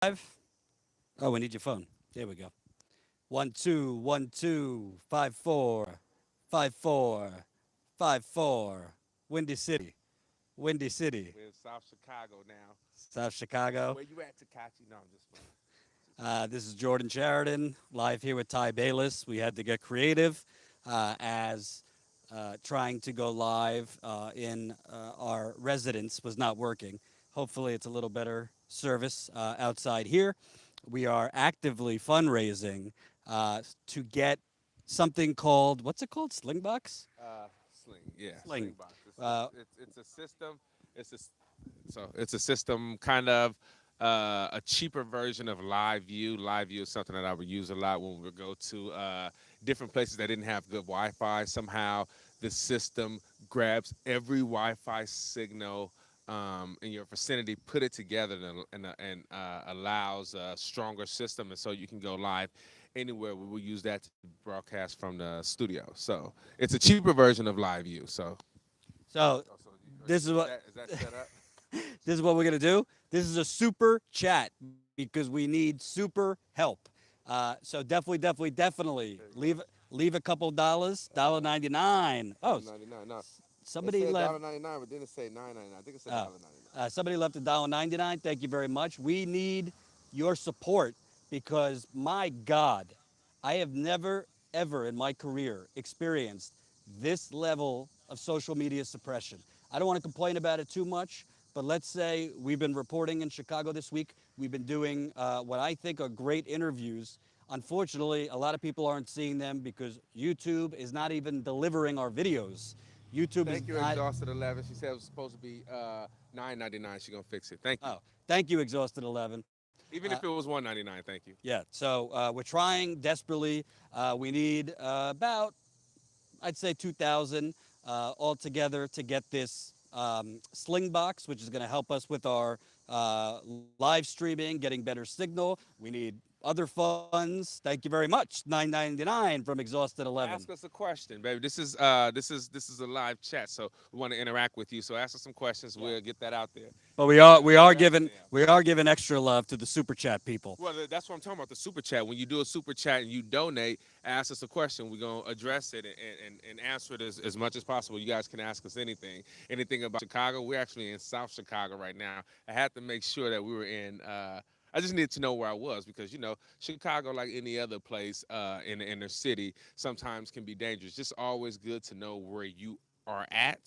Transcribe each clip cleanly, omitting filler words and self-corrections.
Oh, we need your phone. There we go. 1212545454. Windy City. Windy City. We're in South Chicago now. South Chicago. Where you at, Takachi? No, I'm just playing. This is Jordan Sheridan, live here with Ty Bayless. We had to get creative as trying to go live in our residence was not working. Hopefully, it's a little better service outside here. We are actively fundraising to get something called, what's it called? Slingbox? Sling, yeah, Sling. Sling box. Uh, It's a system. It's a so it's a system kind of a cheaper version of Live View. Live View is something that I would use a lot when we would go to different places that didn't have good Wi-Fi. Somehow the system grabs every Wi-Fi signal in your vicinity, put it together, and allows a stronger system, and so you can go live anywhere. We will use that to broadcast from the studio. So it's a cheaper version of Live View. So, so oh, so this is what is that set up? this is what we're gonna do. This is a super chat because we need super help. So definitely There you go. leave a couple dollars. $1.99. Oh, $1.99. No, it somebody said left. $1.99, but then it said $9.99. I think it said Oh, $1.99. somebody left $1.99. Thank you very much. We need your support because my God, I have never ever in my career experienced this level of social media suppression. I don't want to complain about it too much, but let's say we've been reporting in Chicago this week. We've been doing what I think are great interviews. Unfortunately, a lot of people aren't seeing them because YouTube is not even delivering our videos. YouTube is Thank you, not. Exhausted 11. She said it was supposed to be $9.99. She's gonna fix it. Thank you. Oh, thank you, Exhausted 11. Even if it was $1.99, thank you. Yeah, so we're trying desperately. We need about, I'd say, 2,000 altogether to get this sling box, which is going to help us with our live streaming, getting better signal. We need other funds. Thank you very much. $9.99 from Exhausted 11. Ask us a question, baby. This is a live chat, so we want to interact with you. So ask us some questions. Yeah. We'll get that out there. But We'll get that out there. we are giving extra love to the super chat people. Well, that's what I'm talking about. The super chat. When you do a super chat and you donate, ask us a question. We're gonna address it and answer it as much as possible. You guys can ask us anything about Chicago. We're actually in South Chicago right now. I had to make sure that we were in. I just needed to know where I was because Chicago, like any other place in the inner city, sometimes can be dangerous. Just always good to know where you are at,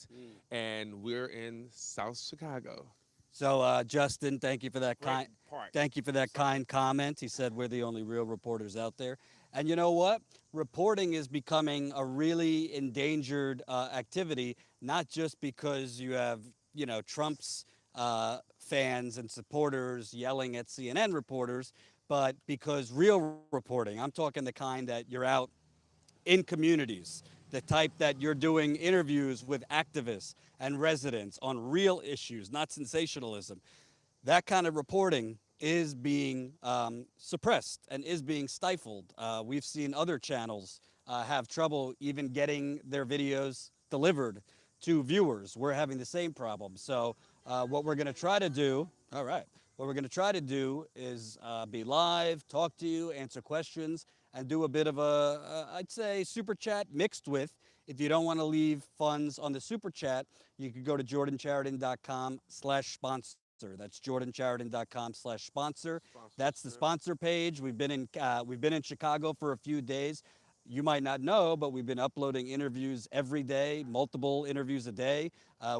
and we're in South Chicago. So, Justin, thank you for that Great kind. park. Thank you for that kind comment. He said we're the only real reporters out there. And you know what? Reporting is becoming a really endangered activity, not just because you have, Trump's fans and supporters yelling at CNN reporters, but because real reporting, I'm talking the kind that you're out in communities, the type that you're doing interviews with activists and residents on real issues, not sensationalism. That kind of reporting is being suppressed and is being stifled. We've seen other channels have trouble even getting their videos delivered to viewers. We're having the same problem. So what we're going to try to do, all right, what we're going to try to do is be live, talk to you, answer questions, and do a bit of I'd say, super chat mixed with. If you don't want to leave funds on the super chat, you can go to jordanchariton.com/sponsor. That's jordanchariton.com/sponsor. That's the Sponsorship. sponsor page. We've been in Chicago for a few days. You might not know, but we've been uploading interviews every day, multiple interviews a day.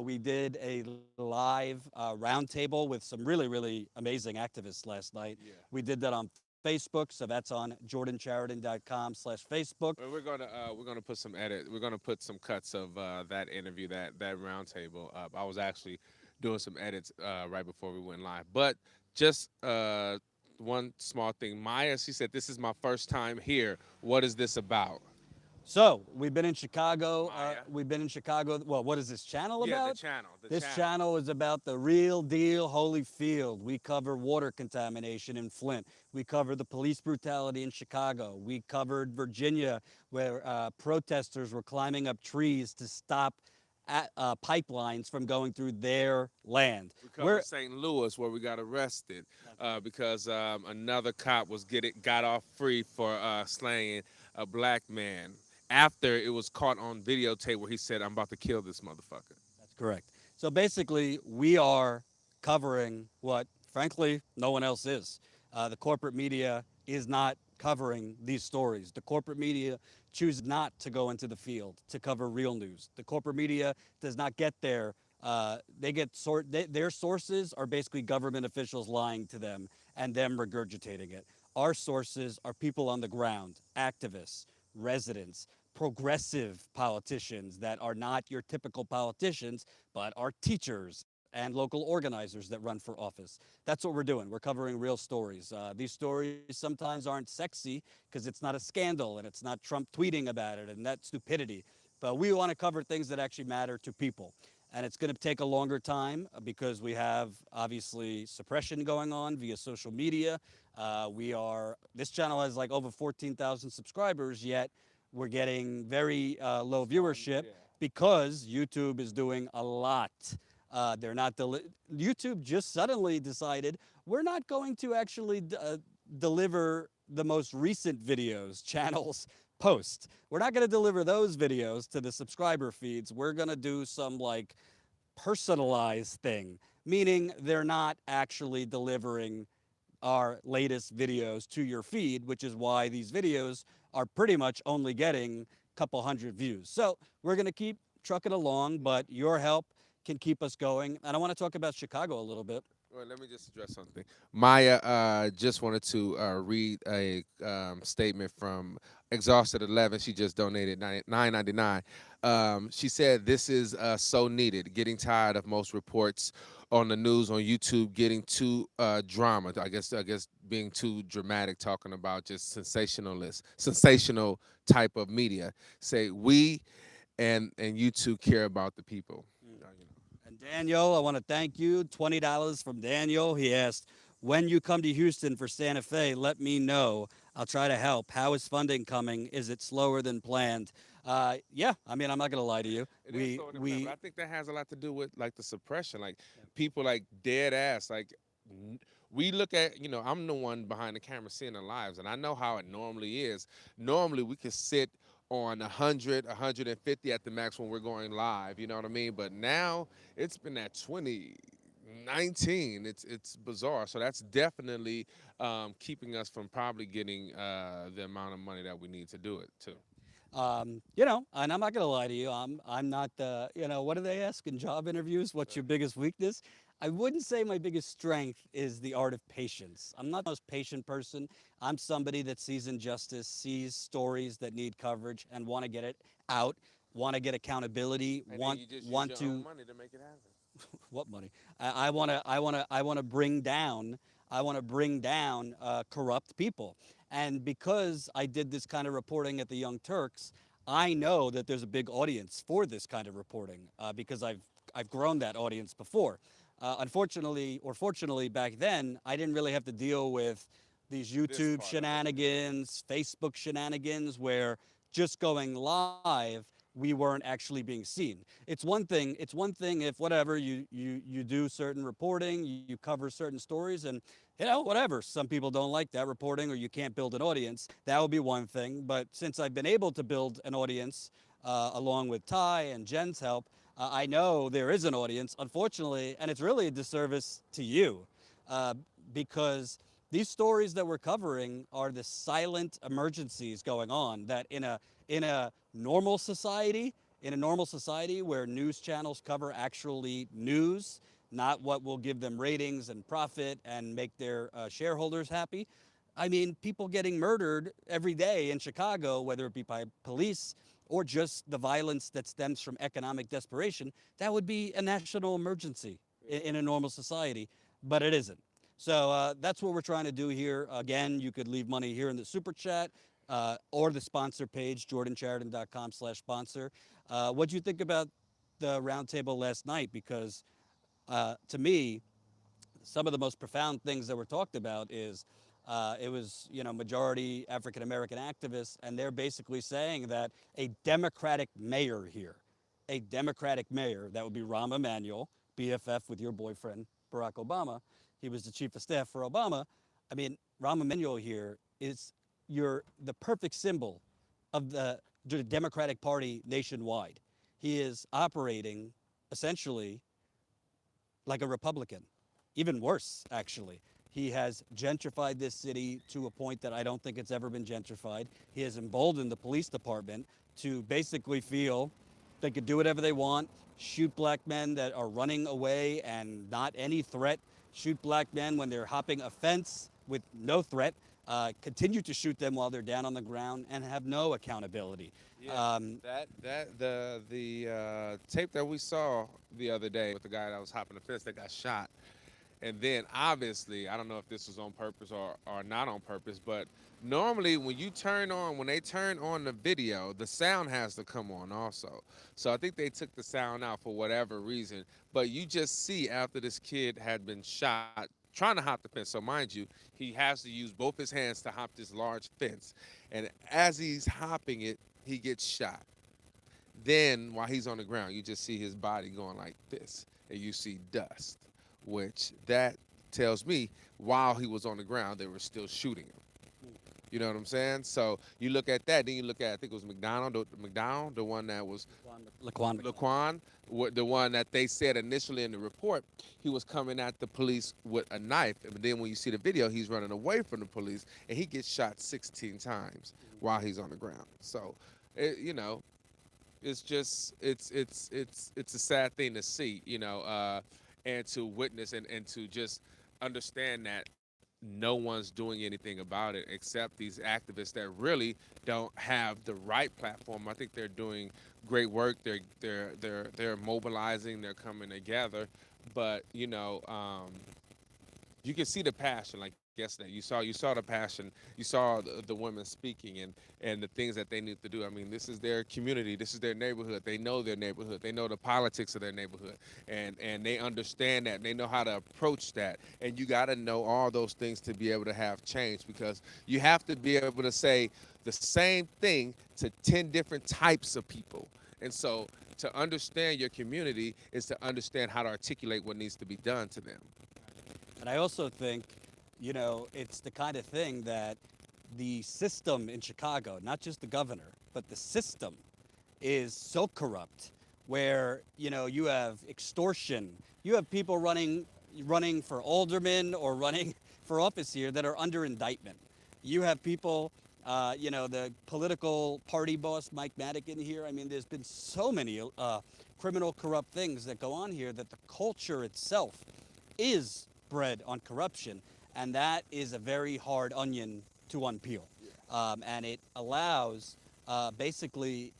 We did a live roundtable with some really amazing activists last night. Yeah. We did that on Facebook, so that's on jordanchariton.com/Facebook. Well, we're gonna put some edit. We're gonna put some cuts of that interview, that roundtable up. I was actually doing some edits right before we went live. But just one small thing. Maya, she said, "This is my first time here. What is this about?" So we've been in Chicago. Maya. We've been in Chicago. Well, what is this channel Yeah, the about? channel. The This channel. channel is about the real deal Holyfield. We cover water contamination in Flint. We cover the police brutality in Chicago. We covered Virginia, where protesters were climbing up trees to stop pipelines from going through their land. We covered We're St. Louis where we got arrested That's right. because another cop was got off free for slaying a black man after it was caught on videotape where he said, "I'm about to kill this motherfucker." That's correct. So basically, we are covering what, frankly, no one else is. The corporate media is not covering these stories. The corporate media choose not to go into the field to cover real news. The corporate media does not get there. Their sources are basically government officials lying to them and them regurgitating it. Our sources are people on the ground, activists, residents, progressive politicians that are not your typical politicians, but are teachers and local organizers that run for office. That's what we're doing. We're covering real stories. These stories sometimes aren't sexy because it's not a scandal and it's not Trump tweeting about it and that stupidity. But we want to cover things that actually matter to people. And it's going to take a longer time because we have obviously suppression going on via social media. This channel has like over 14,000 subscribers, yet we're getting very low Small, viewership yeah. because YouTube is doing a lot. They're not YouTube just suddenly decided we're not going to actually deliver the most recent videos channels post. We're not going to deliver those videos to the subscriber feeds. We're going to do some like personalized thing, meaning they're not actually delivering our latest videos to your feed, which is why these videos are pretty much only getting a couple hundred views. So we're going to keep trucking along, but your help can keep us going. And I want to talk about Chicago a little bit. Well, let me just address something. Maya just wanted to read a statement from Exhausted 11. She just donated $9.99. She said, "This is so needed. Getting tired of most reports on the news on YouTube getting too drama. I guess being too dramatic, talking about just sensational type of media. Say we and YouTube care about the people." And Daniel, I want to thank you. $20 from Daniel. He asked, when you come to Houston for Santa Fe, let me know. I'll try to help. How is funding coming? Is it slower than planned? Yeah, I mean, I'm not going to lie to you. It is slower than planned, but I think that has a lot to do with like the suppression, like people like dead ass, like we look at, I'm the one behind the camera seeing the lives, and I know how it normally is. Normally we could sit on 100, 150 at the max when we're going live, you know what I mean? But now it's been at 20, 19. It's bizarre. So that's definitely keeping us from probably getting the amount of money that we need to do it too. And I'm not going to lie to you. I'm not what do they ask in job interviews? What's your biggest weakness? I wouldn't say my biggest strength is the art of patience. I'm not the most patient person. I'm somebody that sees injustice, sees stories that need coverage and want to get it out, want to get accountability, And then want you just use want your own to money to make it happen. what money? I want to bring down corrupt people. And because I did this kind of reporting at the Young Turks, I know that there's a big audience for this kind of reporting because I've grown that audience before. Unfortunately, or fortunately, back then I didn't really have to deal with these This YouTube part of it. shenanigans, Facebook shenanigans, where just going live we weren't actually being seen. It's one thing if whatever you do certain reporting, you cover certain stories, and whatever. Some people don't like that reporting, or you can't build an audience. That would be one thing. But since I've been able to build an audience along with Ty and Jen's help, I know there is an audience. Unfortunately, and it's really a disservice to you uh, because these stories that we're covering are the silent emergencies going on that in a normal society, where news channels cover actually news, not what will give them ratings and profit and make their shareholders happy. I mean, people getting murdered every day in Chicago, whether it be by police or just the violence that stems from economic desperation, that would be a national emergency in a normal society, but it isn't. So that's what we're trying to do here. Again, you could leave money here in the super chat or the sponsor page, jordanchariton.com/sponsor. What do you think about the roundtable last night? Because to me, some of the most profound things that were talked about is it was majority African American activists, and they're basically saying that a Democratic mayor here a Democratic mayor, that would be Rahm Emanuel, BFF with your boyfriend, Barack Obama. He was the chief of staff for Obama. I mean, Rahm Emanuel here is the perfect symbol of the Democratic Party nationwide. He is operating essentially like a Republican. Even worse, actually. He has gentrified this city to a point that I don't think it's ever been gentrified. He has emboldened the police department to basically feel they could do whatever they want, shoot black men that are running away and not any threat, shoot black men when they're hopping a fence with no threat, continue to shoot them while they're down on the ground and have no accountability. Yeah, the tape that we saw the other day with the guy that was hopping the fence that got shot, and then obviously I don't know if this was on purpose or not on purpose, but normally when they turn on the video, the sound has to come on also. So I think they took the sound out for whatever reason, but you just see after this kid had been shot trying to hop the fence. So mind you, he has to use both his hands to hop this large fence, and as he's hopping it, he gets shot. Then while he's on the ground, you just see his body going like this, and you see dust, which that tells me while he was on the ground, they were still shooting him. You know what I'm saying? So you look at that, then you look at I think it was McDonald, the one that was Laquan. Laquan, the one that they said initially in the report, he was coming at the police with a knife, and then when you see the video, he's running away from the police, and he gets shot 16 times while he's on the ground. So, you know, it's just it's a sad thing to see, and to witness and to just understand that no one's doing anything about it except these activists that really don't have the right platform. I think they're doing great work. They're mobilizing. They're coming together, but you can see the passion like yesterday. You saw the passion. You saw the women speaking and the things that they need to do. I mean, this is their community. This is their neighborhood. They know their neighborhood. They know the politics of their neighborhood, and they understand that. And they know how to approach that. And you got to know all those things to be able to have change, because you have to be able to say the same thing to 10 different types of people. And so to understand your community is to understand how to articulate what needs to be done to them. And I also think, it's the kind of thing that the system in Chicago, not just the governor, but the system is so corrupt where, you have extortion, you have people running for aldermen or running for office here that are under indictment. You have people, the political party boss, Mike Madigan here. I mean, there's been so many criminal corrupt things that go on here that the culture itself is bred on corruption, and that is a very hard onion to unpeel. And it allows basically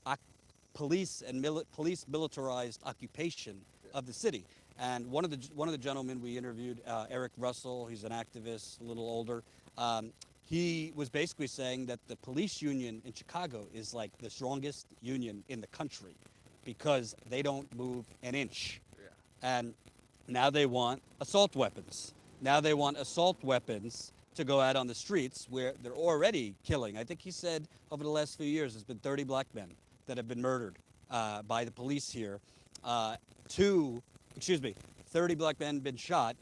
police and police militarized occupation of the city. And one of the gentlemen we interviewed, Eric Russell, he's an activist, a little older. He was basically saying that the police union in Chicago is like the strongest union in the country because they don't move an inch. And now they want assault weapons. Now they want assault weapons to go out on the streets where they're already killing. I think he said over the last few years there's been 30 black men that have been murdered by the police here. 30 black men been shot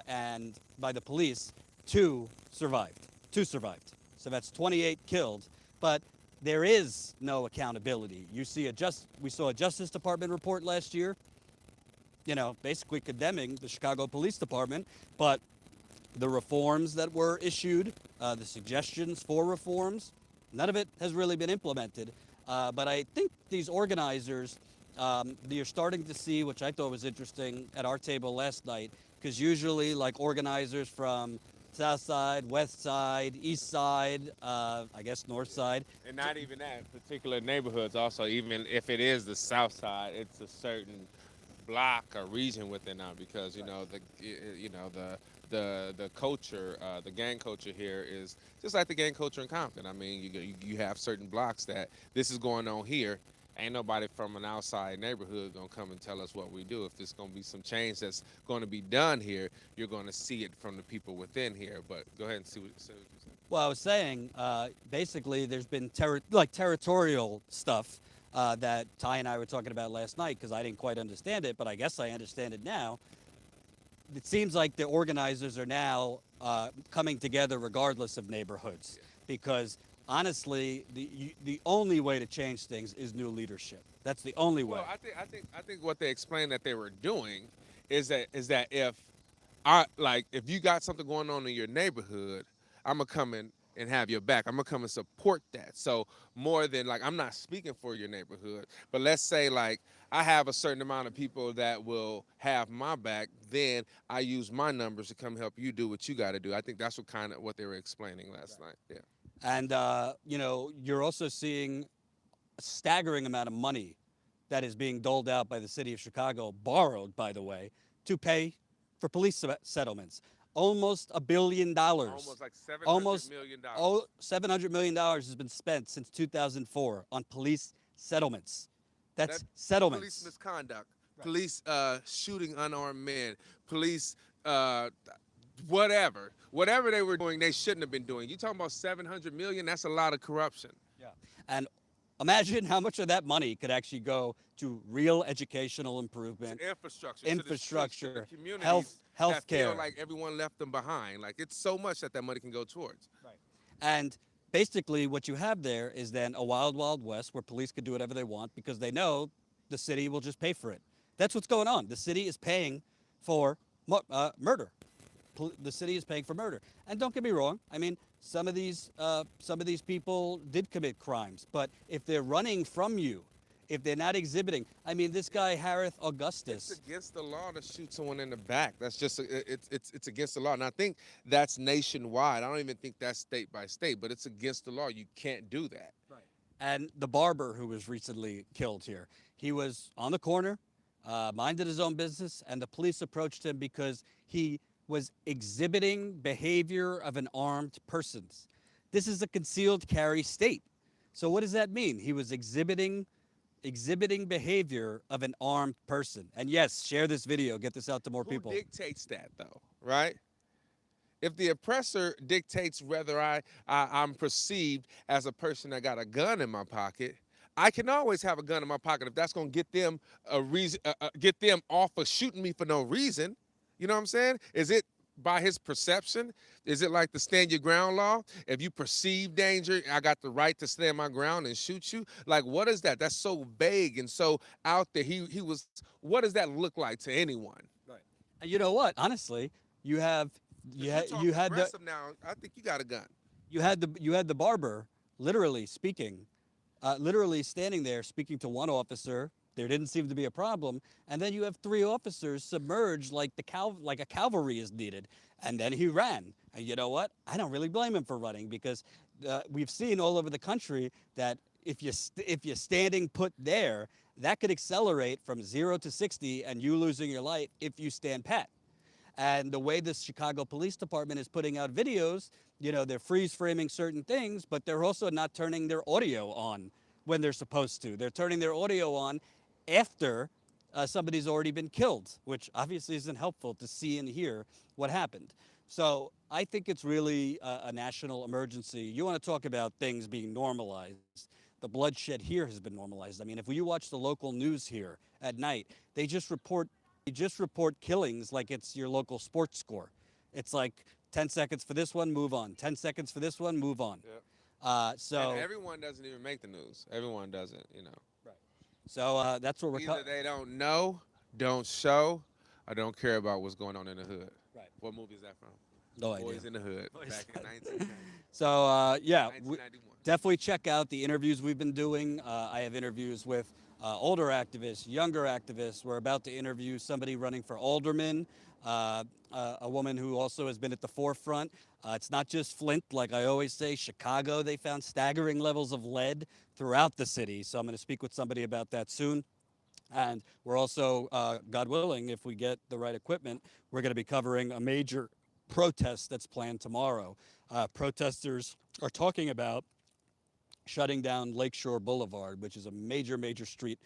and by the police, two survived. So that's 28 killed. But there is no accountability. We saw a Justice Department report last year, basically condemning the Chicago Police Department, but the reforms that were issued, the suggestions for reforms, none of it has really been implemented. But I think these organizers, you're starting to see, which I thought was interesting at our table last night, because usually like organizers from South Side, West Side, East Side, I guess North Side. And not even that, particular neighborhoods also, even if it is the South Side, it's a certain block or region within now, because the culture, the gang culture here is just like the gang culture in Compton. I mean, you have certain blocks that this is going on here. Ain't nobody from an outside neighborhood gonna come and tell us what we do. If there's gonna be some change that's going to be done here, you're gonna see it from the people within here. But go ahead and say what you said. Well, I was saying, basically, there's been territorial stuff that Ty and I were talking about last night because I didn't quite understand it, but I guess I understand it now. It seems like the organizers are now coming together regardless of neighborhoods because honestly, the only way to change things is new leadership. That's the only way. Well, I think what they explained that they were doing is that if if you got something going on in your neighborhood, I'm gonna come in and have your back. I'm gonna come and support that. So more than like I'm not speaking for your neighborhood, but let's say like I have a certain amount of people that will have my back, then I use my numbers to come help you do what you got to do. I think that's what they were explaining last night. Yeah. And, you're also seeing a staggering amount of money that is being doled out by the city of Chicago, borrowed, by the way, to pay for police settlements. Almost $1 billion. Almost like 700 Almost million dollars. $700 million has been spent since 2004 on police settlements. That That's police settlements. misconduct, police shooting unarmed men, police whatever they were doing, they shouldn't have been doing. You talking about 700 million? That's a lot of corruption. Yeah. And imagine how much of that money could actually go to real educational improvement, To infrastructure, to the streets, to the infrastructure, communities health that feel care. like everyone left them behind. Like it's so much that money can go towards. Right. And basically, what you have there is then a wild, wild west where police can do whatever they want because they know the city will just pay for it. That's what's going on. The city is paying for murder. The city is paying for murder. And don't get me wrong. I mean, some of these people did commit crimes, but if they're running from you, if they're not exhibiting, I mean, this guy Harith It's Augustus. against the law to shoot someone in the back. That's just it's against the law, and I think that's nationwide. I don't even think that's state by state, but it's against the law. You can't do that. Right. And the barber who was recently killed here, he was on the corner, minded his own business, and the police approached him because he was exhibiting behavior of an armed person. This is a concealed carry state. So what does that mean? He was exhibiting behavior of an armed person. And yes, share this video, get this out to more Who people. dictates that though, right? If the oppressor dictates whether I'm perceived as a person that got a gun in my pocket, I can always have a gun in my pocket if that's going to get them a reason, get them off of shooting me for no reason. You know what I'm saying? Is it by his perception? Is it like the stand your ground law? If you perceive danger, I got the right to stand my ground and shoot you. Like, what is that? That's so vague and so out there. He was. What does that look like to anyone? Right. And you know what? Honestly, you have If you you're had you talking had the aggressive now, I think you got a gun. you had the barber literally speaking, literally standing there speaking to one officer. There didn't seem to be a problem, and then you have three officers submerged like like a cavalry is needed, and then he ran. And you know what? I don't really blame him for running because we've seen all over the country that if you're standing put there, that could accelerate from 0 to 60 and you losing your life if you stand pat. And the way the Chicago Police Department is putting out videos, they're freeze framing certain things, but they're also not turning their audio on when they're supposed to. They're turning their audio on after somebody's already been killed, which obviously isn't helpful to see and hear what happened. So I think it's really a national emergency. You want to talk about things being normalized. The bloodshed here has been normalized. I mean, if you watch the local news here at night, they just report killings like it's your local sports score. It's like 10 seconds for this one, move on. 10 seconds for this one, move on. Yeah. And So, everyone doesn't even make the news. Everyone doesn't, you know. right. So that's what we're. Either they don't know, don't show, or don't care about what's going on in the hood. Right. What movie is that from? No idea. Boys in the Hood, back in 1990. So yeah, 1991. definitely check out the interviews we've been doing. I have interviews with older activists, younger activists. We're about to interview somebody running for alderman, a woman who also has been at the forefront. It's not just Flint, like I always say. Chicago, they found staggering levels of lead throughout the city. So I'm going to speak with somebody about that soon. And we're also, God willing, if we get the right equipment, we're going to be covering a major protest that's planned tomorrow. Protesters are talking about shutting down Lakeshore Boulevard, which is a major, major street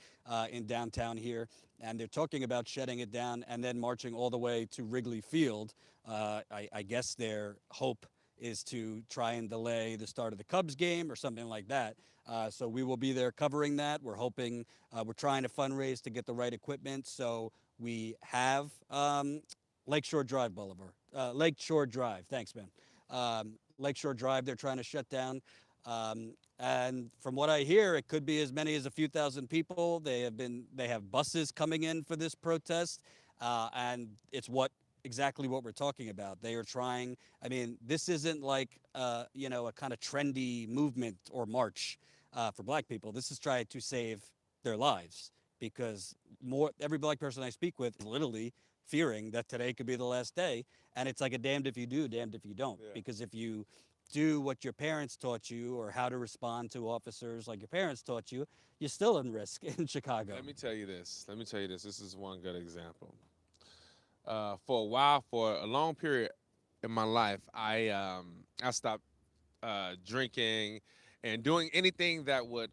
in downtown here. And they're talking about shutting it down and then marching all the way to Wrigley Field. I guess their hope is to try and delay the start of the Cubs game or something like that. So we will be there covering that. We're hoping, we're trying to fundraise to get the right equipment. So we have Lakeshore Drive Boulevard, Lakeshore Drive. Thanks, man. Lakeshore Drive, they're trying to shut down. And from what I hear, it could be as many as a few thousand people. They have buses coming in for this protest, and it's exactly what we're talking about. They are trying. I mean, this isn't like a kind of trendy movement or march for Black people. This is trying to save their lives because every Black person I speak with is literally fearing that today could be the last day, and it's like a damned if you do, damned if you don't. Yeah. Because if you do what your parents taught you or how to respond to officers like your parents taught you, you're still in risk in Chicago. Let me tell you this. Let me tell you this. This is one good example. For a while, for a long period in my life, I stopped drinking and doing anything that would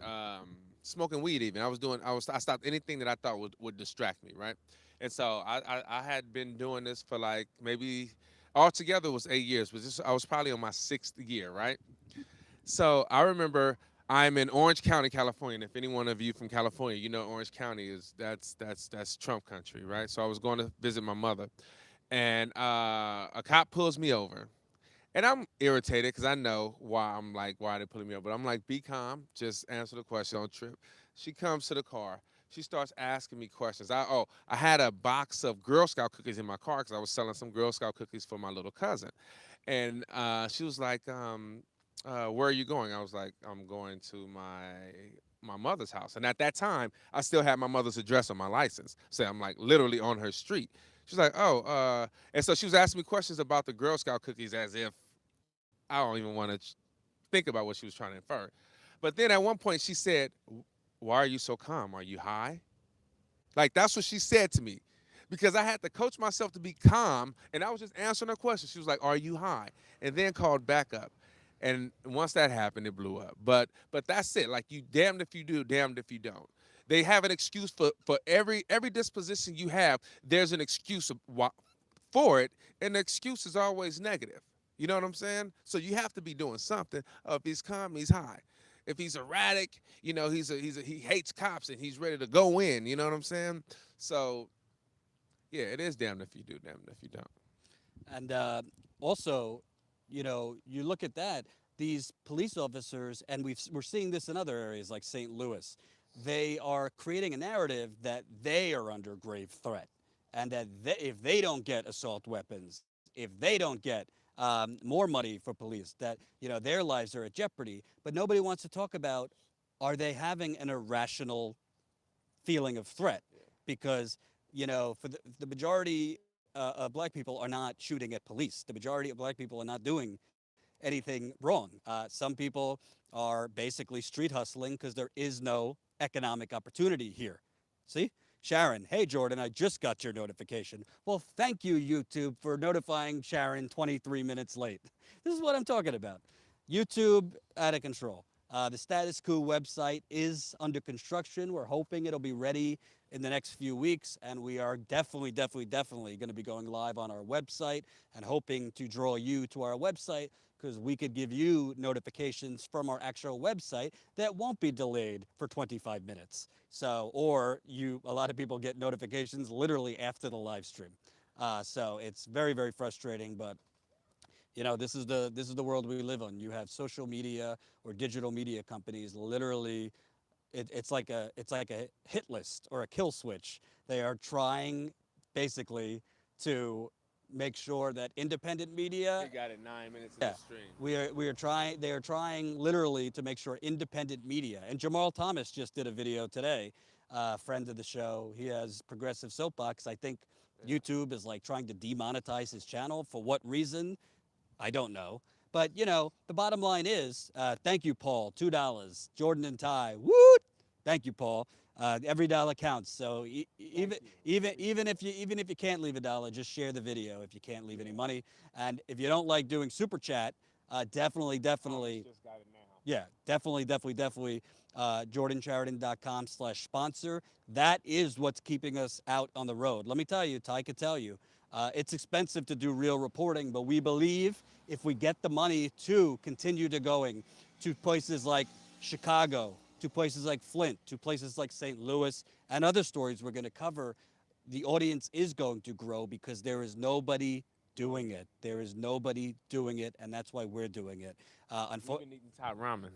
smoking weed. Even I stopped anything that I thought would distract me, right? And so I had been doing this for like maybe altogether it was 8 years, but I was probably on my sixth year, right? So I remember I'm in Orange County, California. And if any one of you from California, you know Orange County is that's Trump country, right? So I was going to visit my mother, and a cop pulls me over, and I'm irritated because I know why they're pulling me over. But I'm like, be calm, just answer the question, don't trip. She comes to the car. She starts asking me questions. I had a box of Girl Scout cookies in my car because I was selling some Girl Scout cookies for my little cousin, and she was like, where are you going? I was like, I'm going to my mother's house. And at that time, I still had my mother's address on my license. So I'm like literally on her street. She's like, oh, and so she was asking me questions about the Girl Scout cookies as if I don't even want to think about what she was trying to infer. But then at one point she said, why are you so calm? Are you high? Like that's what she said to me. Because I had to coach myself to be calm, and I was just answering her question. She was like, "Are you high?" And then called back up. And once that happened, it blew up. But that's it. Like you damned if you do, damned if you don't. They have an excuse for every disposition you have. There's an excuse for it, and the excuse is always negative. You know what I'm saying? So you have to be doing something. If he's calm, he's high. If he's erratic, he hates cops and he's ready to go in. You know what I'm saying? So yeah, it is damned if you do, damned if you don't. And also, you look at that, these police officers, and we're seeing this in other areas like St. Louis, they are creating a narrative that they are under grave threat and that if they don't get assault weapons, if they don't get more money for police, that, their lives are at jeopardy. But nobody wants to talk about, are they having an irrational feeling of threat? Because for the majority of Black people are not shooting at police. The majority of Black people are not doing anything wrong. Some people are basically street hustling because there is no economic opportunity here. See? Sharon, hey Jordan, I just got your notification. Well, thank you, YouTube, for notifying Sharon 23 minutes late. This is what I'm talking about. YouTube out of control. The Status Quo website is under construction. We're hoping it'll be ready in the next few weeks, and we are definitely going to be going live on our website and hoping to draw you to our website because we could give you notifications from our actual website that won't be delayed for 25 minutes. So, or a lot of people get notifications literally after the live stream. So it's very, very frustrating, but this is the world we live on. You have social media or digital media companies literally it's like a hit list or a kill switch. They are trying basically to make sure that independent media. They got it 9 minutes in Yeah, the stream. we are trying. They are trying literally to make sure independent media. And Jamal Thomas just did a video today, friend of the show. He has Progressive Soapbox. I think YouTube is like trying to demonetize his channel. For what reason? I don't know. But the bottom line is, thank you, Paul. $2. Jordan and Ty. Woot! Thank you, Paul. Every dollar counts. So even if you can't leave a dollar, just share the video. If you can't leave any money, and if you don't like doing super chat, definitely. Just got it now. Yeah, definitely. JordanChariton.com/sponsor. That is what's keeping us out on the road. Let me tell you, Ty could tell you, It's expensive to do real reporting, but we believe if we get the money to continue to going to places like Chicago, to places like Flint, to places like St. Louis, and other stories we're going to cover, the audience is going to grow because there is nobody doing it. There is nobody doing it, and that's why we're doing it. We've been eating Thai ramen.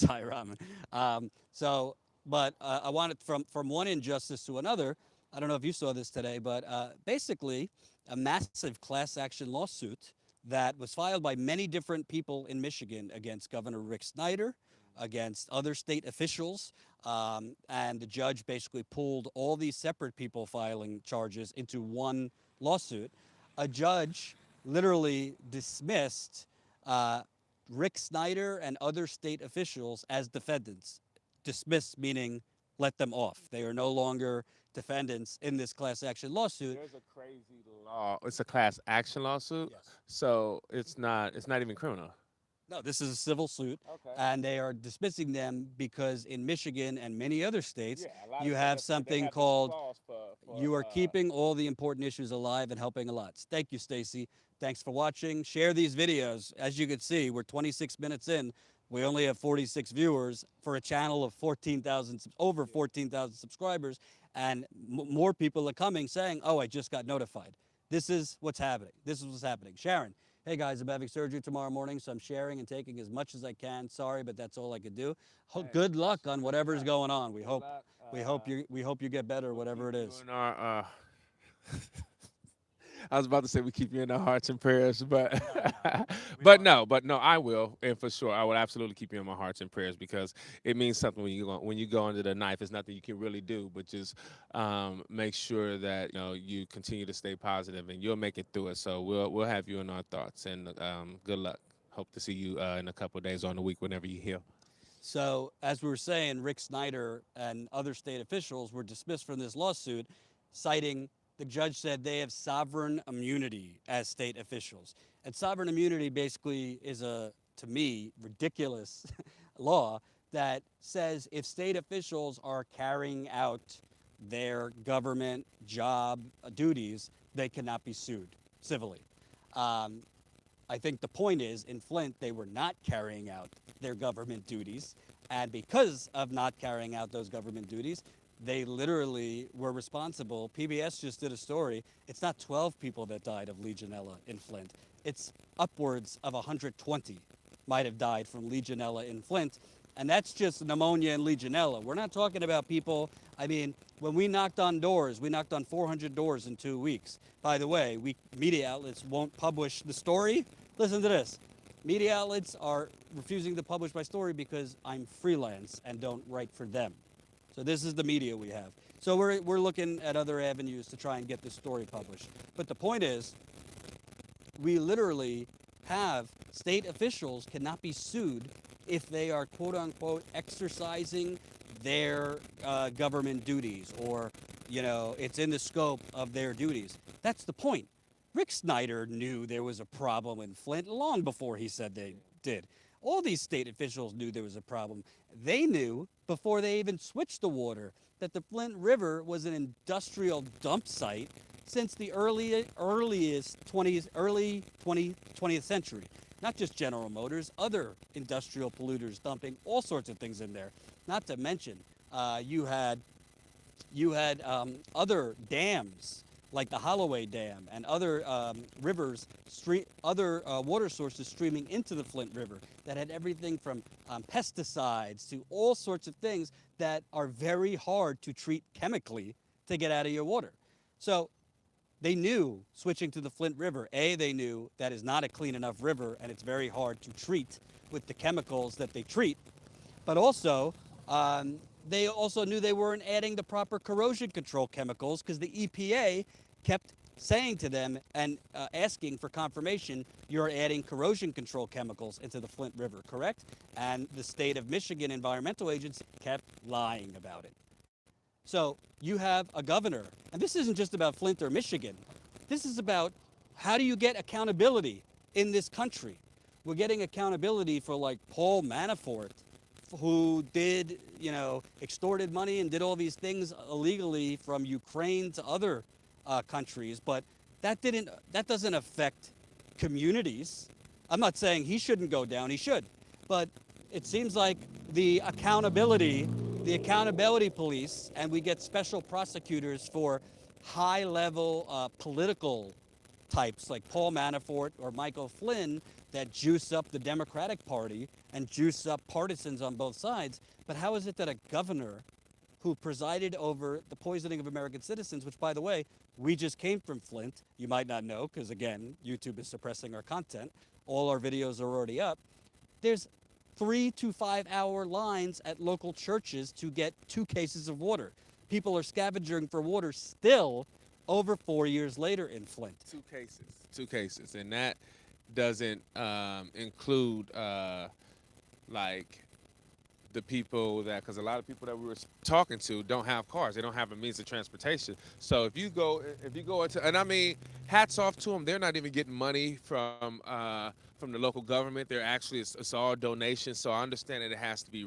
Thai ramen. So, but I wanted from one injustice to another. I don't know if you saw this today, but basically, a massive class action lawsuit that was filed by many different people in Michigan against Governor Rick Snyder, against other state officials, and the judge basically pulled all these separate people filing charges into one lawsuit. A judge literally dismissed uh, Rick Snyder and other state officials as defendants. Dismissed meaning let them off. They are no longer defendants in this class action lawsuit. There's a crazy law. It's a class action lawsuit, Yes. so it's not even criminal. No, this is a civil suit, Okay. and they are dismissing them because in Michigan and many other states, Yeah, a lot of you states have they something have this called clause for you are keeping all the important issues alive and helping a lot. Thank you, Stacy. Thanks for watching. Share these videos. As you can see, we're 26 minutes in. We only have 46 viewers for a channel of 14,000, over 14,000 subscribers, and more people are coming saying, "Oh, I just got notified." This is what's happening. This is what's happening. Sharon, hey guys, I'm having surgery tomorrow morning, so I'm sharing and taking as much as I can. Sorry, but that's all I could do. Hey, Good luck on whatever's going on. We good hope luck. we hope you get better, We'll whatever it keep you is. in our, I was about to say we keep you in our hearts and prayers, but but no, I will, and for sure, I will absolutely keep you in my hearts and prayers because it means something when you go under the knife. It's nothing you can really do, but just make sure that you continue to stay positive, and you'll make it through it. So we'll have you in our thoughts, and good luck. Hope to see you in a couple of days or in a week whenever you heal. So, as we were saying, Rick Snyder and other state officials were dismissed from this lawsuit, citing the judge said they have sovereign immunity as state officials. And sovereign immunity basically is to me, ridiculous law that says if state officials are carrying out their government job duties, they cannot be sued civilly. Um, I think the point is in Flint, they were not carrying out their government duties. And because of not carrying out those government duties, they literally were responsible. PBS just did a story. It's not 12 people that died of Legionella in Flint. It's upwards of 120 might have died from Legionella in Flint. And that's just pneumonia and Legionella. We're not talking about people. I mean, when we knocked on doors, we knocked on 400 doors in 2 weeks. By the way, media outlets won't publish the story. Listen to this. Media outlets are refusing to publish my story because I'm freelance and don't write for them. So this is the media we have. So we're looking at other avenues to try and get this story published. But the point is, we literally have state officials cannot be sued if they are quote unquote exercising their government duties or, it's in the scope of their duties. That's the point. Rick Snyder knew there was a problem in Flint long before he said they did. All these state officials knew there was a problem. They knew before they even switched the water that the Flint River was an industrial dump site since the early 20th century. Not just General Motors, other industrial polluters dumping all sorts of things in there. Not to mention, you had other dams like the Holloway Dam and other other water sources streaming into the Flint River that had everything from pesticides to all sorts of things that are very hard to treat chemically to get out of your water. So they knew switching to the Flint River, they knew that is not a clean enough river and it's very hard to treat with the chemicals that they treat. But also, they also knew they weren't adding the proper corrosion control chemicals because the EPA kept saying to them and asking for confirmation, you're adding corrosion control chemicals into the Flint River, correct? And the state of Michigan environmental agency kept lying about it. So you have a governor, and this isn't just about Flint or Michigan. This is about how do you get accountability in this country? We're getting accountability for like Paul Manafort, who did, extorted money and did all these things illegally from Ukraine to other countries. But that doesn't affect communities. I'm not saying he shouldn't go down, he should. But it seems like the accountability, the accountability police, and we get special prosecutors for high level political types like Paul Manafort or Michael Flynn that juice up the Democratic Party and juice up partisans on both sides. But how is it that a governor who presided over the poisoning of American citizens, which, by the way, we just came from Flint. You might not know because, again, YouTube is suppressing our content. All our videos are already up. There's 3 to 5 hour lines at local churches to get 2 cases of water. People are scavenging for water still over 4 years later in Flint. Two cases, and that doesn't include like the people that, because a lot of people that we were talking to don't have cars, they don't have a means of transportation. So if you go into, and I mean, hats off to them, they're not even getting money from the local government. They're actually, it's all donations. So I understand that it has to be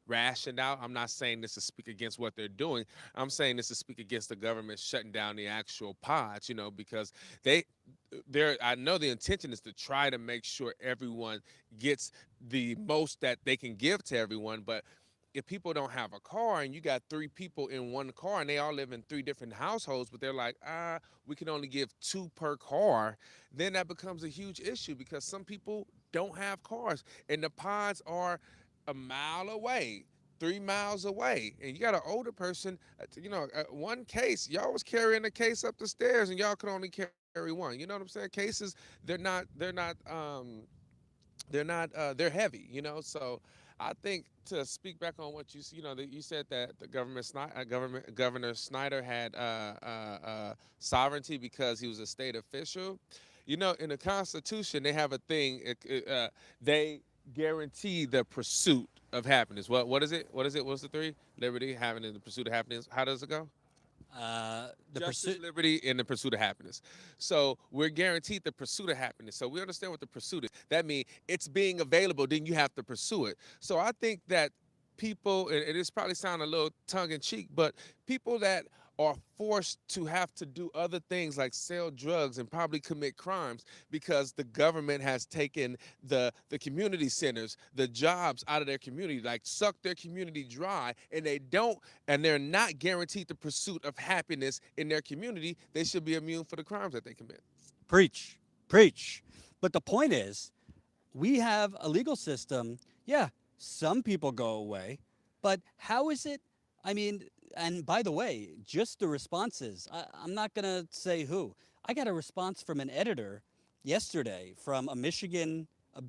rationed out. I'm not saying this to speak against what they're doing. I'm saying this to speak against the government shutting down the actual pods, because they I know the intention is to try to make sure everyone gets the most that they can give to everyone. But if people don't have a car and you got 3 people in one car and they all live in 3 different households, but they're like, we can only give 2 per car, then that becomes a huge issue because some people don't have cars and the pods are a mile away. 3 miles away, and you got an older person. One case, y'all was carrying a case up the stairs, and y'all could only carry one. You know what I'm saying? Cases, they're heavy. So I think, to speak back on what that you said that the Governor Snyder had sovereignty because he was a state official. In the Constitution, they have a thing. They guarantee the pursuit of happiness. What is it? What is it? What's the three? Liberty, happiness, the pursuit of happiness. How does it go? The Justice, pursuit. liberty, and the pursuit of happiness. So we're guaranteed the pursuit of happiness. So we understand what the pursuit is. That means it's being available, then you have to pursue it. So I think that people, and it's probably sound a little tongue in cheek, but people that are forced to have to do other things like sell drugs and probably commit crimes because the government has taken the community centers, the jobs out of their community, like suck their community dry, and they're not guaranteed the pursuit of happiness in their community. They should be immune for the crimes that they commit. Preach, preach. But the point is, we have a legal system. Yeah, some people go away, but how is it? I mean, and by the way, just the responses. I'm not going to say who. I got a response from an editor yesterday from a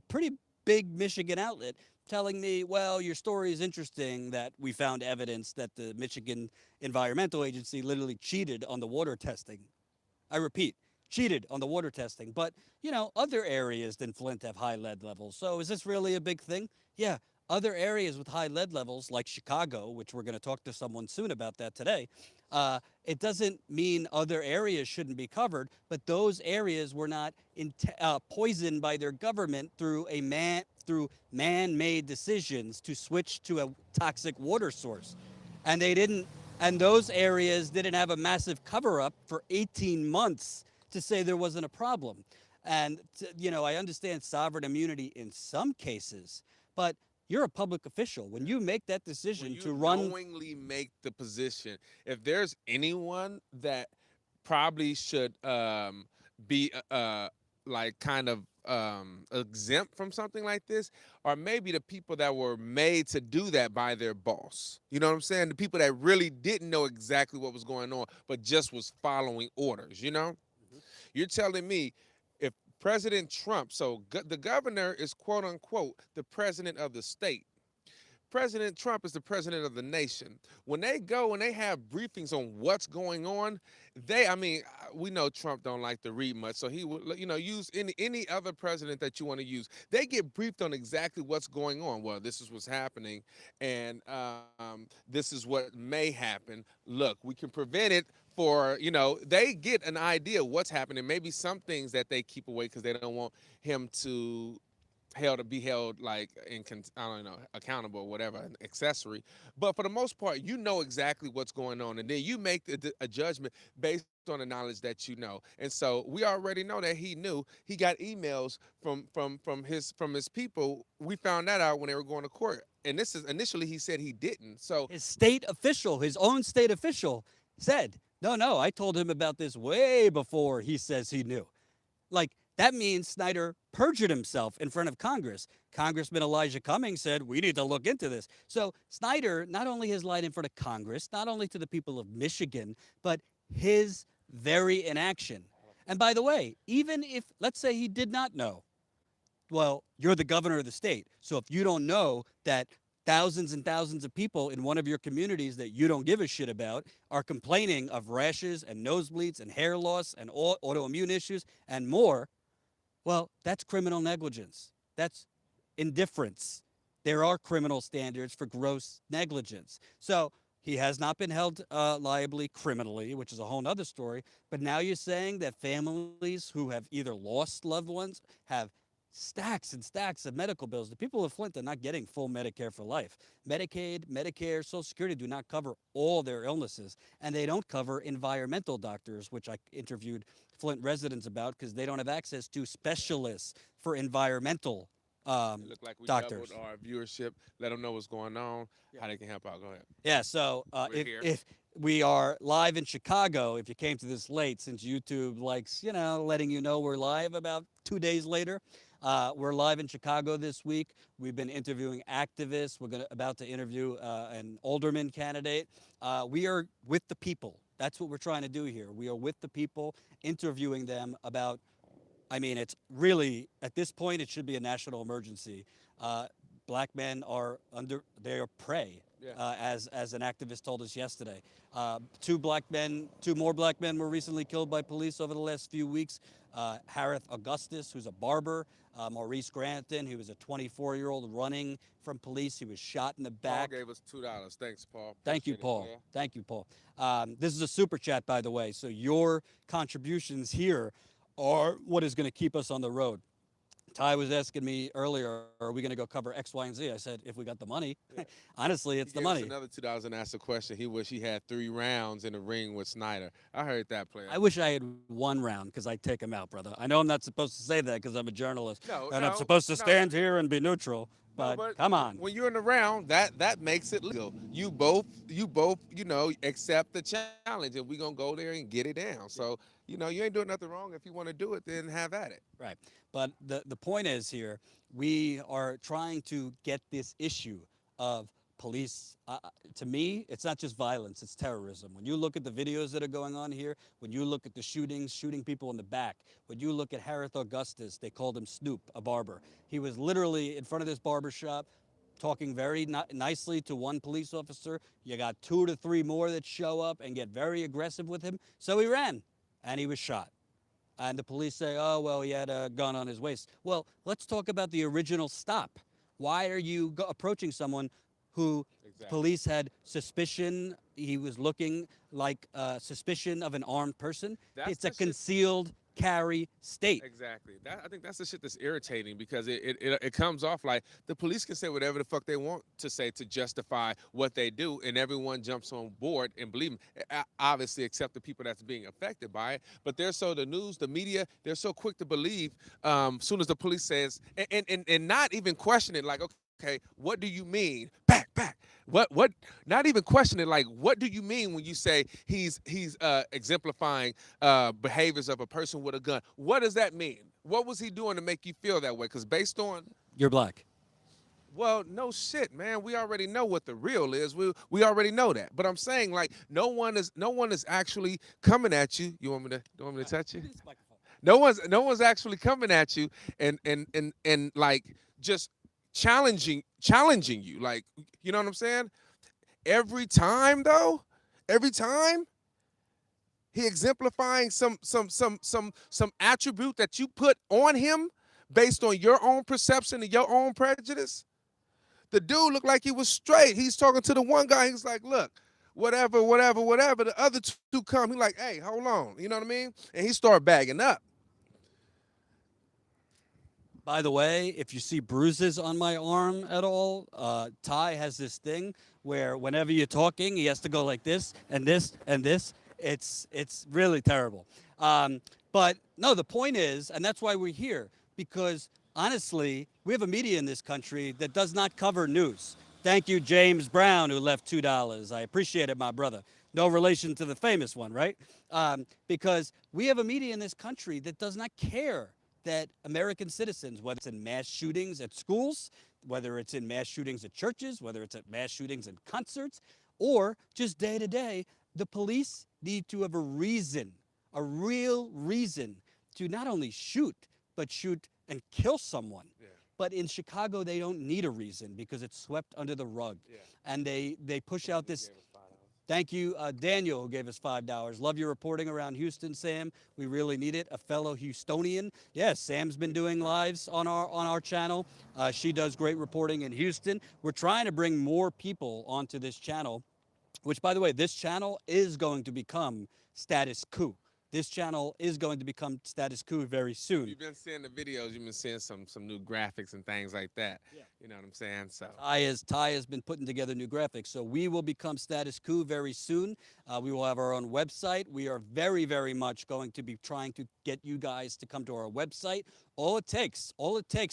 pretty big Michigan outlet, telling me, well, your story is interesting that we found evidence that the Michigan Environmental Agency literally cheated on the water testing. I repeat, cheated on the water testing. But, other areas than Flint have high lead levels. So is this really a big thing? Yeah, other areas with high lead levels, like Chicago, which we're going to talk to someone soon about that today, it doesn't mean other areas shouldn't be covered, but those areas were not poisoned by their government through man-made decisions to switch to a toxic water source. And they didn't, and those areas didn't have a massive cover up for 18 months to say there wasn't a problem. And, I understand sovereign immunity in some cases, but you're a public official. When you make that When decision you to run, knowingly make the position, if there's anyone that probably should be like kind of exempt from something like this, or maybe the people that were made to do that by their boss. You know what I'm saying? The people that really didn't know exactly what was going on, but just was following orders. You're telling me if President Trump, so the governor is quote unquote the president of the state. President Trump is the president of the nation. When they go and they have briefings on what's going on, we know Trump don't like to read much, so he would, use any other president that you want to use. They get briefed on exactly what's going on. Well, this is what's happening, and this is what may happen. Look, we can prevent it. They get an idea of what's happening. Maybe some things that they keep away because they don't want him to held to be held like I don't know, accountable or whatever, an accessory. But for the most part, you know exactly what's going on, and then you make a judgment based on the knowledge that you know. And so we already know that he knew. He got emails from his people. We found that out when they were going to court. And this is initially he said he didn't. So His state official, his own state official, said, no, no, I told him about this way before he says he knew. Like, that means Snyder perjured himself in front of Congress. Congressman Elijah Cummings said, we need to look into this. So Snyder not only has lied in front of Congress, not only to the people of Michigan, but his very inaction. And by the way, even if, let's say he did not know, well, you're the governor of the state. So if you don't know that thousands and thousands of people in one of your communities that you don't give a shit about are complaining of rashes and nosebleeds and hair loss and autoimmune issues and more, well, that's criminal negligence. That's indifference. There are criminal standards for gross negligence. So he has not been held liably criminally, which is a whole other story. But now you're saying that families who have either lost loved ones have stacks and stacks of medical bills. The people of Flint are not getting full Medicare for life. Medicaid, Medicare, Social Security do not cover all their illnesses, and they don't cover environmental doctors, which I interviewed Flint residents about because they don't have access to specialists for environmental it looked like we doubled doctors. our viewership. Let them know what's going on, Yeah. how they can help out. Go ahead. Yeah, so We're here. if we are live in Chicago, if you came to this late, since YouTube likes, letting you know we're live about 2 days later, we're live in Chicago this week. We've been interviewing activists. We're about to interview an alderman candidate. We are with the people. That's what we're trying to do here. We are with the people, interviewing them about. I mean, it's really at this point it should be a national emergency. Uh, Black men are under their prey, Yeah. as an activist told us yesterday. Two more black men were recently killed by police over the last few weeks. Harith Augustus, who's a barber, Maurice Granton, who was a 24-year-old running from police. He was shot in the Paul back. gave us $2. Thanks, Paul. Thank you, Appreciate it. Paul. Yeah. Thank you, Paul. This is a super chat, by the way. So your contributions here are what is going to keep us on the road. Ty was asking me earlier, are we going to go cover X, Y, and Z? I said, if we got the money. Yeah. Honestly, He it's the gave us money. another $2 and asked a question. He wish he had 3 rounds in the ring with Snyder. I heard that, player. I wish I had 1 round because I'd take him out, brother. I know I'm not supposed to say that because I'm a journalist No, and I'm no, supposed to no. stand here and be neutral. No, But but come on. when you're in the round, that makes it legal. You both, accept the challenge, and we're gonna go there and get it down. So, you ain't doing nothing wrong. If you want to do it, then have at it. Right. But the point is here, we are trying to get this issue of police. To me, it's not just violence, it's terrorism. When you look at the videos that are going on here, when you look at the shootings, shooting people in the back, when you look at Harith Augustus, they called him Snoop, a barber. He was literally in front of this barber shop talking very nicely to one police officer. You got 2 to 3 more that show up and get very aggressive with him. So he ran and he was shot. And the police say, oh, well, he had a gun on his waist. Well, let's talk about the original stop. Why are you approaching someone who Exactly. police had suspicion, he was looking like suspicion of an armed person? That's It's a the shit. concealed carry state. Exactly. I think that's the shit that's irritating because it comes off like the police can say whatever the fuck they want to say to justify what they do, and everyone jumps on board and believe me. Obviously, except the people that's being affected by it. But the news, the media, they're so quick to believe. Soon as the police says and not even question it, like okay, what do you mean? Back. What? Not even question it. Like, what do you mean when you say he's exemplifying behaviors of a person with a gun? What does that mean? What was he doing to make you feel that way? Because based on, You're black. well, no shit, man. We already know what the real is. We already know that. But I'm saying like no one is actually coming at you. You want me to touch you? No one's actually coming at you and like just challenging you. Like, you know what I'm saying? Every time he exemplifying some attribute that you put on him based on your own perception and your own prejudice. The dude looked like he was straight. He's talking to the one guy. He's like, look, whatever. The other two come. He's like, hey, hold on. You know what I mean? And he started bagging up. By the way, if you see bruises on my arm at all, Ty has this thing where whenever you're talking, he has to go like this and this and this. It's really terrible. But no, the point is, and that's why we're here, because honestly, we have a media in this country that does not cover news. Thank you, James Brown, who left $2. I appreciate it, my brother. No relation to the famous one, right? Because we have a media in this country that does not care that American citizens, whether it's in mass shootings at schools, whether it's in mass shootings at churches, whether it's at mass shootings at concerts, or just day to day, the police need to have a reason, a real reason to not only shoot, but shoot and kill someone. Yeah. But in Chicago, they don't need a reason because it's swept under the rug. Yeah. And they push out this. Gave us $5. Thank you, Daniel, who gave us $5. Love your reporting around Houston, Sam. We really need it. A fellow Houstonian. Yes, Sam's been doing lives on our channel. She does great reporting in Houston. We're trying to bring more people onto this channel, which, by the way, this channel is going to become Status Coup. This channel is going to become Status Coup very soon. You've been seeing the videos. You've been seeing some new graphics and things like that. Yeah. You know what I'm saying? So Ty has been putting together new graphics. So we will become Status Coup very soon. We will have our own website. We are very, very much going to be trying to get you guys to come to our website. All it takes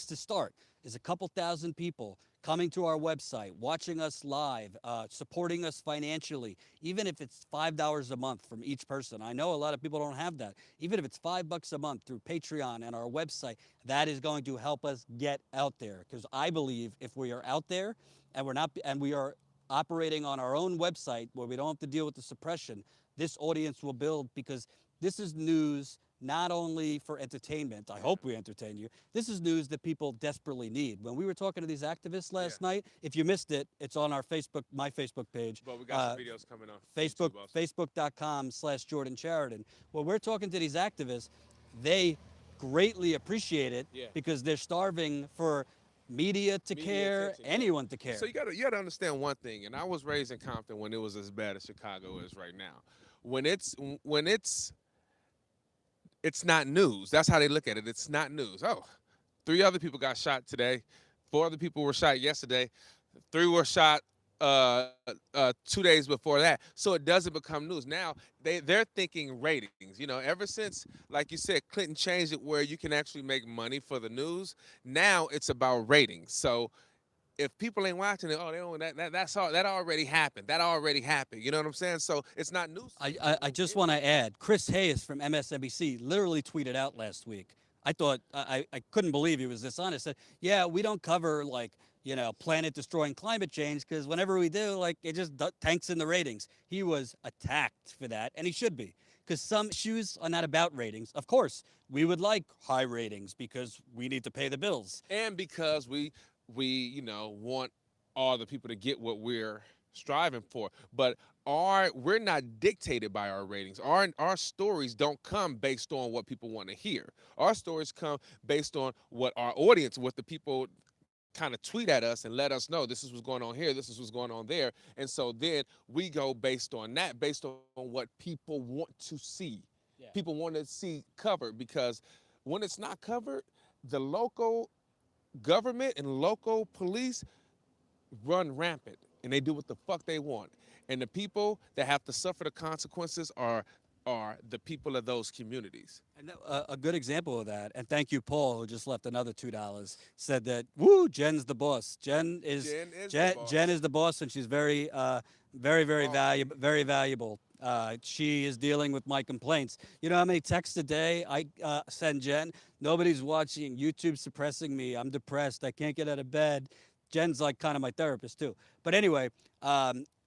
to start is a couple thousand people coming to our website, watching us live, supporting us financially, even if it's $5 a month from each person. I know a lot of people don't have that. Even if it's $5 a month through Patreon and our website, that is going to help us get out there. Because I believe if we are out there and we are operating on our own website where we don't have to deal with the suppression, this audience will build because this is news not only for entertainment. I hope we entertain you. This is news that people desperately need. When we were talking to these activists last night, if you missed it, it's on our Facebook, my Facebook page. But we got some videos coming on Facebook.com/Jordan Sheridan. When we're talking to these activists, they greatly appreciate it because they're starving for media to care, attention, anyone to care. So you gotta understand one thing, and I was raised in Compton when it was as bad as Chicago is right now. When it's not news. That's how they look at it. It's not news. Oh, 3 other people got shot today. 4 other people were shot yesterday. 3 were shot 2 days before that. So it doesn't become news. Now they're thinking ratings. You know, ever since, like you said, Clinton changed it where you can actually make money for the news. Now it's about ratings. So if people ain't watching it, oh, they don't, that's all, that already happened. That already happened. You know what I'm saying? So it's not news. I just want to add, Chris Hayes from MSNBC literally tweeted out last week. I thought, I couldn't believe he was this honest. Said, yeah, we don't cover like, planet destroying climate change because whenever we do, like it just tanks in the ratings. He was attacked for that, and he should be. Because some issues are not about ratings. Of course, we would like high ratings because we need to pay the bills. And because we want all the people to get what we're striving for, but we're not dictated by our ratings. Our stories don't come based on what people want to hear. Our stories come based on what our audience, what the people kind of tweet at us and let us know this is what's going on here, this is what's going on there. And so then we go based on that, based on what people want to see. People want to see covered, because when it's not covered, the local government and local police run rampant and they do what the fuck they want. And the people that have to suffer the consequences are the people of those communities. And a good example of that, and thank you, Paul, who just left another $2, said that, woo, Jen's the boss. Jen is the boss, and she's very, very valuable. She is dealing with my complaints. You know how many texts a day I send Jen? Nobody's watching. YouTube's suppressing me. I'm depressed. I can't get out of bed. Jen's like kind of my therapist too. But anyway,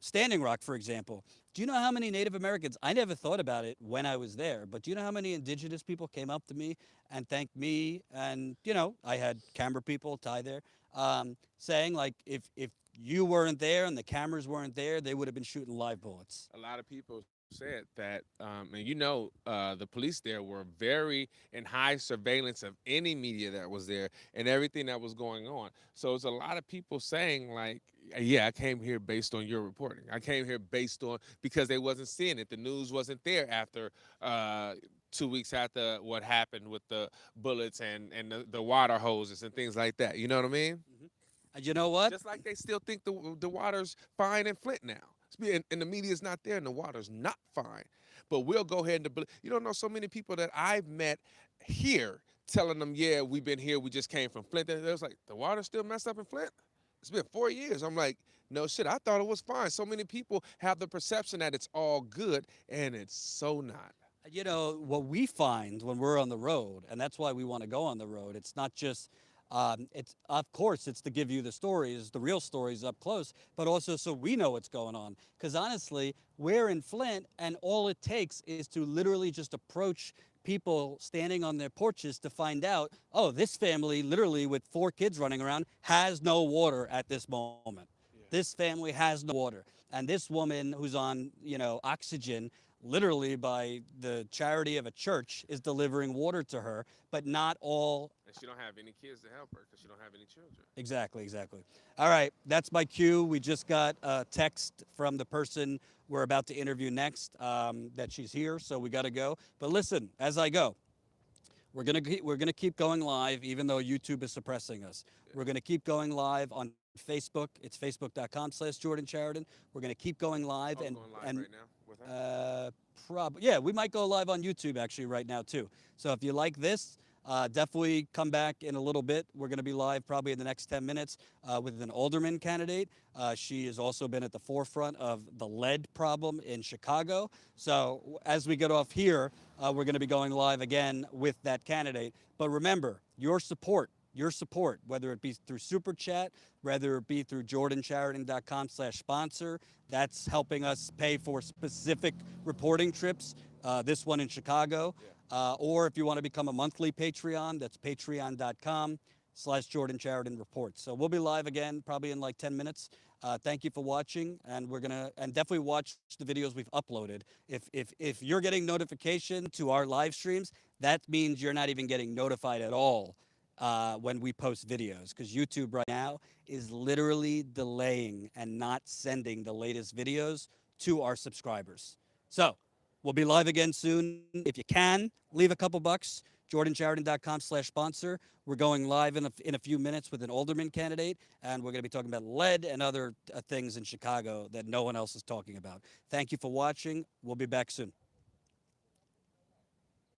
Standing Rock, for example. Do you know how many Native Americans, I never thought about it when I was there, but do you know how many indigenous people came up to me and thanked me? And, I had camera people, Ty there, saying like, if you weren't there and the cameras weren't there, they would have been shooting live bullets. A lot of people said that, and the police there were very in high surveillance of any media that was there and everything that was going on. So it's a lot of people saying like, yeah, I came here based on your reporting. I came here based on, because they wasn't seeing it. The news wasn't there after 2 weeks after what happened with the bullets and the water hoses and things like that. You know what I mean? Mhm. And you know what? Just like they still think the water's fine in Flint now. And the media's not there and the water's not fine. But we'll go ahead and, you don't know so many people that I've met here telling them, yeah, we've been here, we just came from Flint. And they was like, the water's still messed up in Flint? It's been 4 years. I'm like, no shit, I thought it was fine. So many people have the perception that it's all good, and it's so not. You know, what we find when we're on the road, and that's why we want to go on the road, it's not just, it's of course, it's to give you the stories, the real stories up close, but also so we know what's going on. Because honestly, we're in Flint, and all it takes is to literally just approach people standing on their porches to find out, oh, this family, literally with 4 kids running around, has no water at this moment. This family has no water. And this woman who's on, oxygen, literally by the charity of a church, is delivering water to her, but not all. And she don't have any kids to help her because she don't have any children. Exactly, exactly. All right, that's my cue. We just got a text from the person we're about to interview next, that she's here, so we got to go. But listen, as I go, we're gonna keep going live, even though YouTube is suppressing us. We're gonna keep going live on Facebook. It's facebook.com/Jordan Sheridan. We're gonna keep going live, Oh, we're going live right now with her? yeah, we might go live on YouTube actually right now too. So if you like this, definitely come back in a little bit. We're going to be live probably in the next 10 minutes with an alderman candidate. She has also been at the forefront of the lead problem in Chicago. So as we get off here, we're going to be going live again with that candidate. But remember, your support, whether it be through Super Chat, whether it be through jordansheridan.com/sponsor, that's helping us pay for specific reporting trips, this one in Chicago. Yeah. Or if you want to become a monthly Patreon, that's patreon.com/Jordan Sheridan Reports. So we'll be live again probably in like 10 minutes. Thank you for watching, and and definitely watch the videos we've uploaded. If you're getting notification to our live streams, that means you're not even getting notified at all when we post videos, because YouTube right now is literally delaying and not sending the latest videos to our subscribers. So we'll be live again soon. If you can, leave a couple bucks. jordansheridan.com/sponsor. We're going live in a few minutes with an alderman candidate, and we're going to be talking about lead and other things in Chicago that no one else is talking about. Thank you for watching. We'll be back soon.